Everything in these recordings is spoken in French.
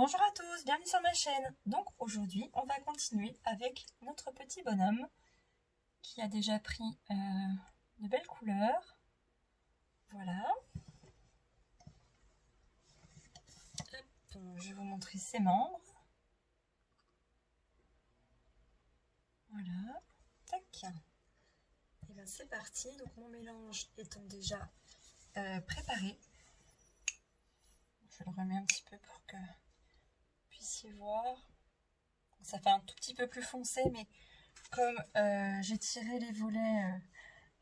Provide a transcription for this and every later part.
Bonjour à tous, bienvenue sur ma chaîne. Donc aujourd'hui, on va continuer avec notre petit bonhomme qui a déjà pris de belles couleurs. Voilà. Donc, je vais vous montrer ses membres. Voilà. Tac. Et bien c'est parti. Donc mon mélange étant déjà préparé. Je le remets un petit peu pour que vous puissiez voir. Ça fait un tout petit peu plus foncé, mais comme j'ai tiré les volets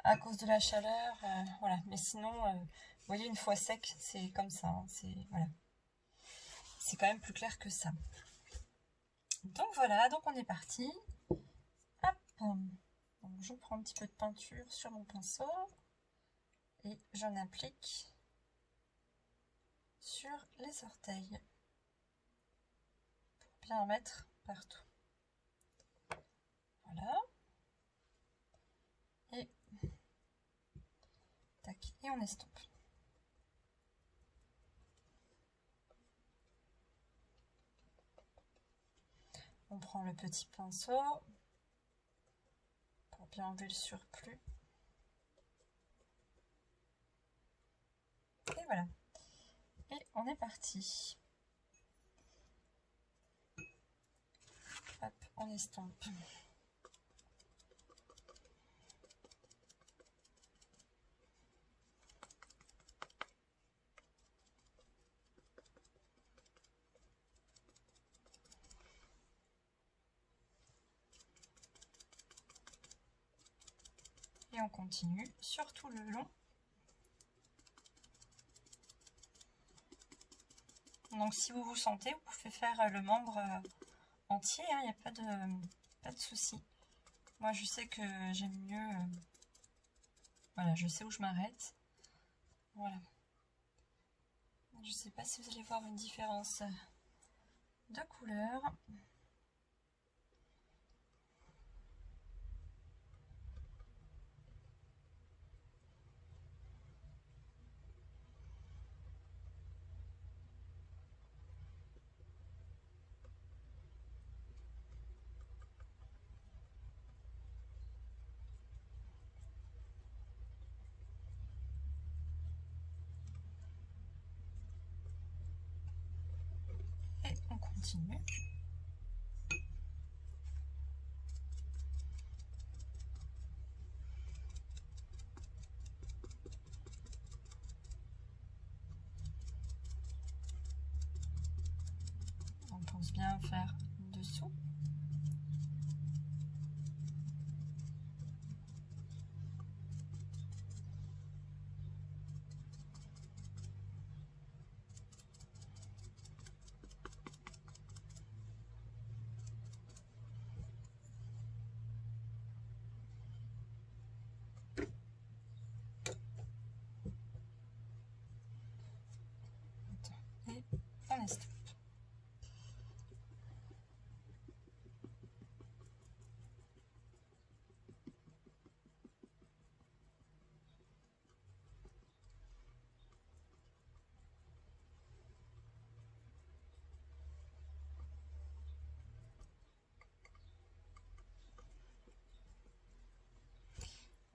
à cause de la chaleur, voilà. Mais sinon, vous voyez, une fois sec, c'est comme ça. Hein, voilà. C'est quand même plus clair que ça. Donc voilà, donc on est parti. Hop. Donc je prends un petit peu de peinture sur mon pinceau et j'en applique sur les orteils pour bien en mettre partout. Voilà. Et tac, et on estompe. On prend le petit pinceau pour bien enlever le surplus. Et voilà. Et on est parti. Hop, on estompe. Et on continue sur tout le long. Donc si vous vous sentez, vous pouvez faire le membre entier, il n'y a pas de souci. Moi je sais que j'aime mieux, voilà, je sais où je m'arrête. Voilà. Je ne sais pas si vous allez voir une différence de couleur. Et on continue. On pense bien faire dessous. Et on estompe.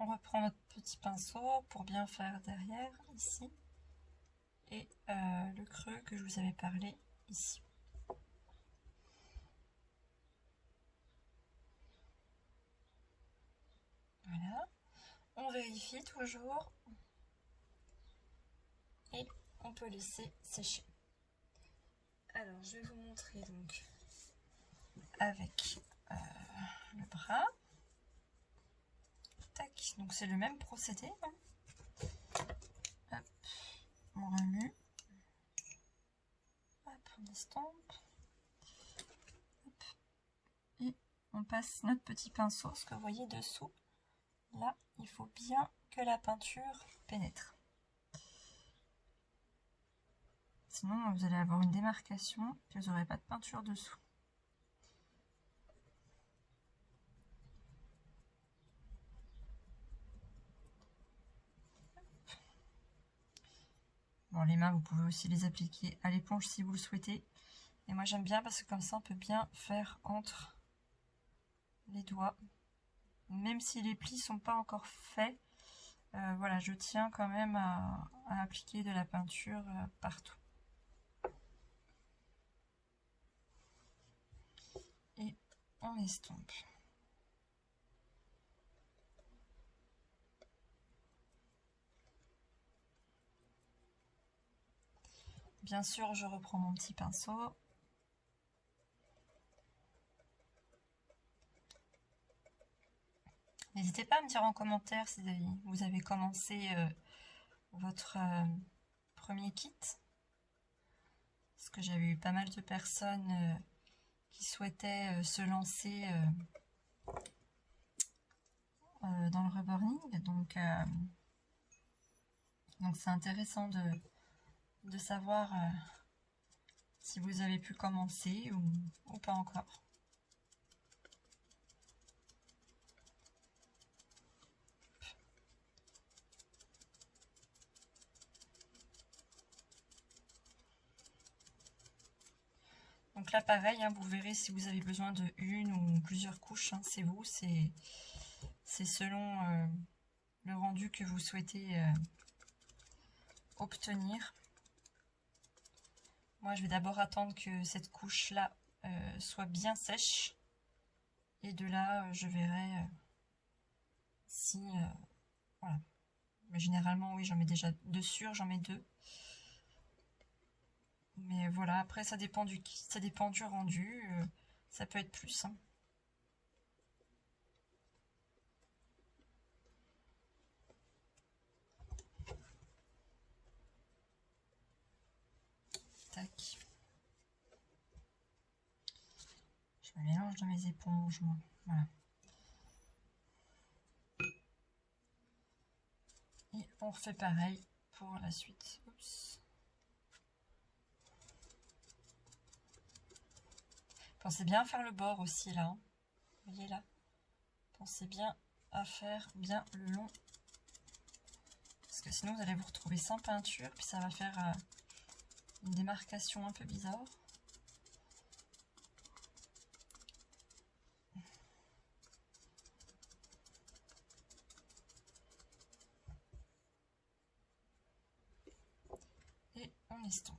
On reprend notre petit pinceau pour bien faire derrière, ici. Et le creux que je vous avais parlé, ici. Voilà. On vérifie toujours. Et on peut laisser sécher. Alors, je vais vous montrer donc avec le bras. Tac, donc c'est le même procédé. Hein. Hop, on remue. Hop, on estompe. Hop. Et on passe notre petit pinceau, ce que vous voyez dessous. Là, il faut bien que la peinture pénètre. Sinon, vous allez avoir une démarcation, puis vous n'aurez pas de peinture dessous. Bon, les mains, vous pouvez aussi les appliquer à l'éponge si vous le souhaitez. Et moi j'aime bien parce que comme ça on peut bien faire entre les doigts. Même si les plis sont pas encore faits, voilà, je tiens quand même à appliquer de la peinture partout. Et on estompe. Bien sûr, je reprends mon petit pinceau. N'hésitez pas à me dire en commentaire si vous avez commencé votre premier kit. Parce que j'avais eu pas mal de personnes qui souhaitaient se lancer dans le reborning. Donc c'est intéressant de savoir si vous avez pu commencer ou pas encore. Donc là pareil, hein, vous verrez si vous avez besoin de une ou plusieurs couches, hein, c'est vous, c'est selon le rendu que vous souhaitez obtenir. Moi je vais d'abord attendre que cette couche là soit bien sèche et de là je verrai si voilà. Mais généralement oui, j'en mets déjà deux sûrs, j'en mets deux. Mais voilà, après ça dépend du kit, ça dépend du rendu, ça peut être plus. Hein. Tac. Je me mélange dans mes éponges, moi. Voilà. Et on refait pareil pour la suite. Oups. Pensez bien à faire le bord aussi là. Hein. Vous voyez là. Pensez bien à faire bien le long. Parce que sinon vous allez vous retrouver sans peinture. Puis ça va faire une démarcation un peu bizarre. Et on estompe.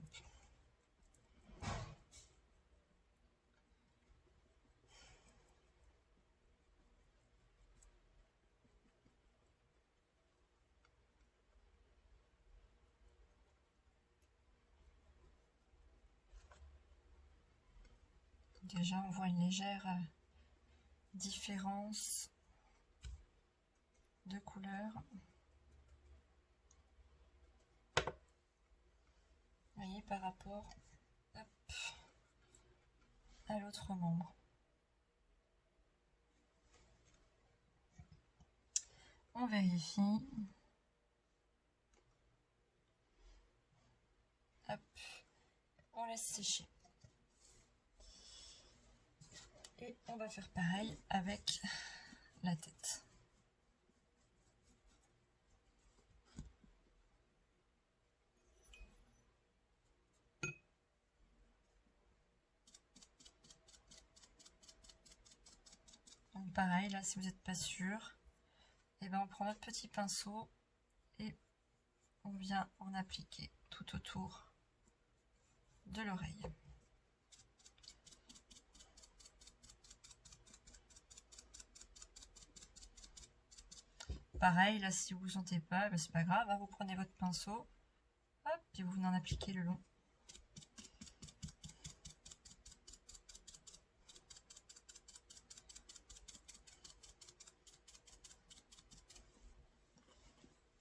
Déjà on voit une légère différence de couleur. Vous voyez par rapport hop, à l'autre membre. On vérifie. Hop, on laisse sécher. Et on va faire pareil avec la tête. Donc pareil, là si vous n'êtes pas sûr, et ben on prend notre petit pinceau et on vient en appliquer tout autour de l'oreille. Pareil, là si vous ne sentez pas, ben c'est pas grave, hein, vous prenez votre pinceau, hop, et vous venez en appliquer le long.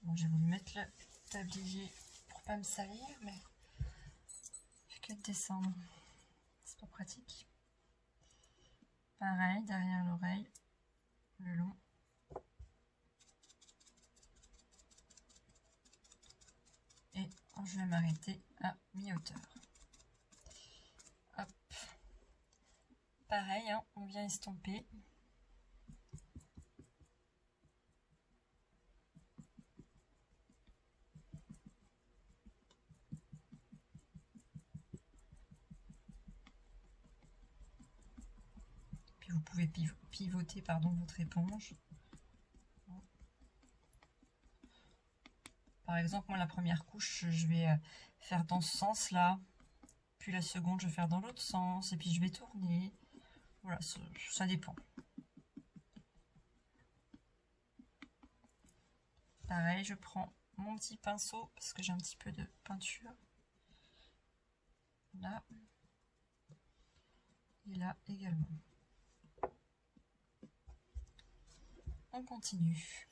Bon, j'ai voulu mettre le tablier pour pas me salir, mais je fais que de descendre. C'est pas pratique. Pareil, derrière l'oreille, le long. Et je vais m'arrêter à mi-hauteur. Hop. Pareil, hein, on vient estomper. Puis vous pouvez pivoter pardon, votre éponge. Par exemple, moi la première couche, je vais faire dans ce sens-là. Puis la seconde, je vais faire dans l'autre sens. Et puis je vais tourner. Voilà, ça dépend. Pareil, je prends mon petit pinceau parce que j'ai un petit peu de peinture. Là. Et là également. On continue.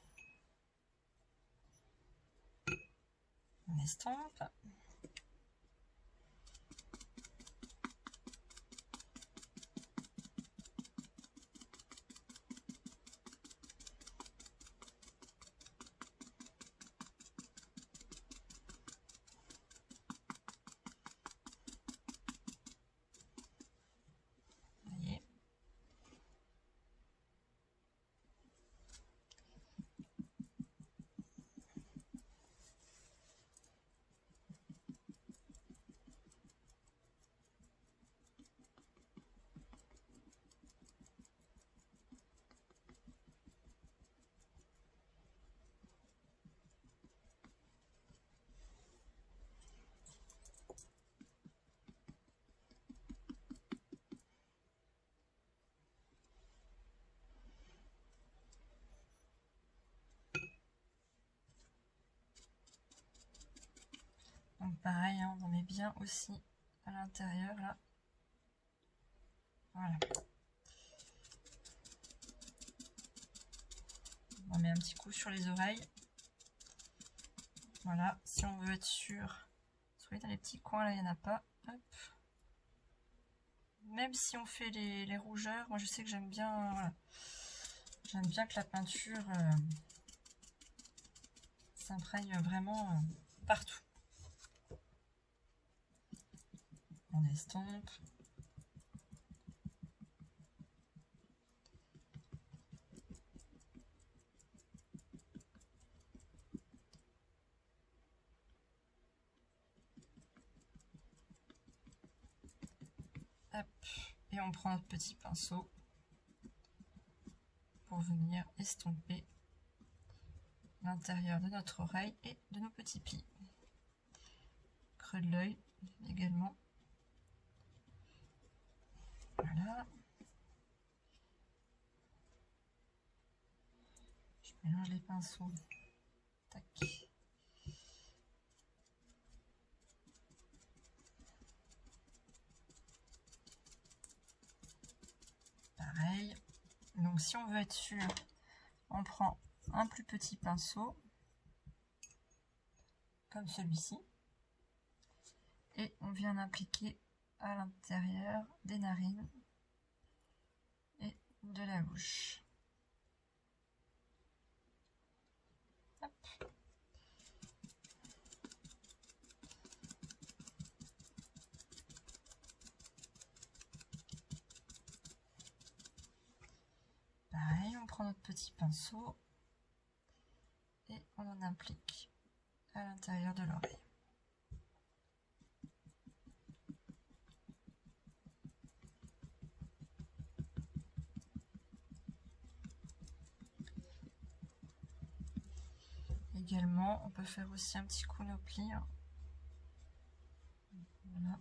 On estompe. Voyez. Donc pareil, hein, on met bien aussi à l'intérieur là. Voilà. On met un petit coup sur les oreilles. Voilà, si on veut être sûr. Vous voyez dans les petits coins là, il n'y en a pas. Hop. Même si on fait les rougeurs, moi je sais que j'aime bien, voilà. J'aime bien que la peinture s'imprègne vraiment partout. On estompe. Hop. Et on prend notre petit pinceau pour venir estomper l'intérieur de notre oreille et de nos petits plis. Creux de l'œil également. Voilà. Je mélange les pinceaux. Tac. Pareil. Donc si on veut être sûr, on prend un plus petit pinceau, comme celui-ci, et on vient appliquer à l'intérieur des narines et de la bouche. Hop. Pareil, on prend notre petit pinceau et on en applique à l'intérieur de l'oreille. Également, on peut faire aussi un petit coup nos plis. Voilà.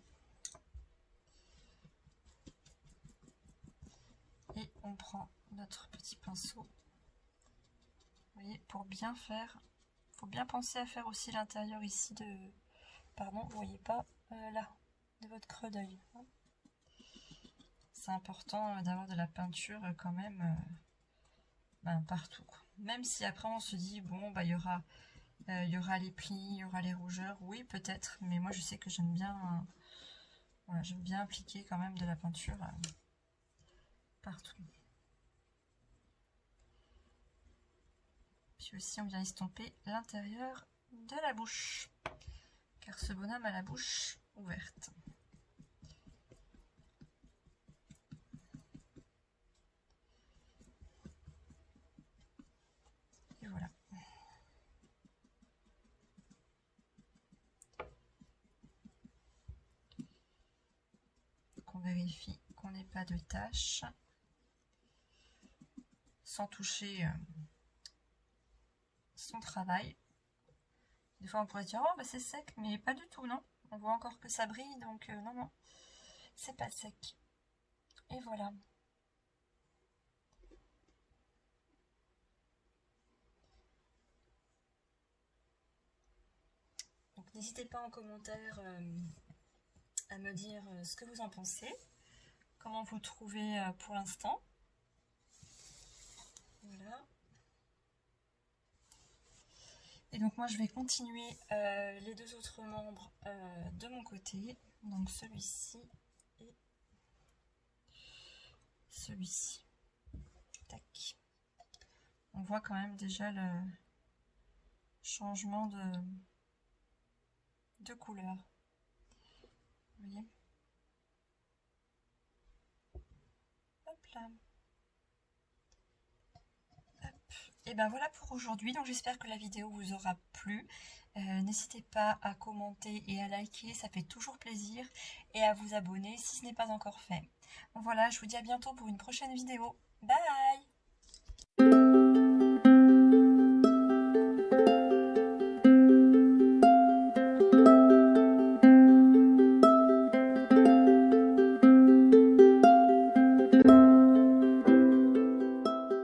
Et on prend notre petit pinceau. Vous voyez, pour bien faire, il faut bien penser à faire aussi l'intérieur ici de... Pardon, vous voyez pas là, de votre creux d'œil. C'est important d'avoir de la peinture quand même partout. Même si après on se dit, bon, bah, il y aura les plis, il y aura les rougeurs, oui peut-être, mais moi je sais que j'aime bien, voilà, j'aime bien appliquer quand même de la peinture partout. Puis aussi on vient estomper l'intérieur de la bouche, car ce bonhomme a la bouche ouverte. Et voilà. On vérifie qu'on n'ait pas de taches. sans toucher son travail. Des fois on pourrait dire, oh bah c'est sec, mais pas du tout, non. On voit encore que ça brille, donc non, non, c'est pas sec. Et voilà. Donc n'hésitez pas en commentaire à me dire ce que vous en pensez, comment vous trouvez pour l'instant. Voilà. Et donc moi je vais continuer les deux autres membres de mon côté, donc celui-ci et celui-ci. Tac. On voit quand même déjà le changement de couleur. Vous voyez? Hop là. Et ben voilà pour aujourd'hui, donc j'espère que la vidéo vous aura plu. N'hésitez pas à commenter et à liker, ça fait toujours plaisir, et à vous abonner si ce n'est pas encore fait. Voilà, je vous dis à bientôt pour une prochaine vidéo. Bye!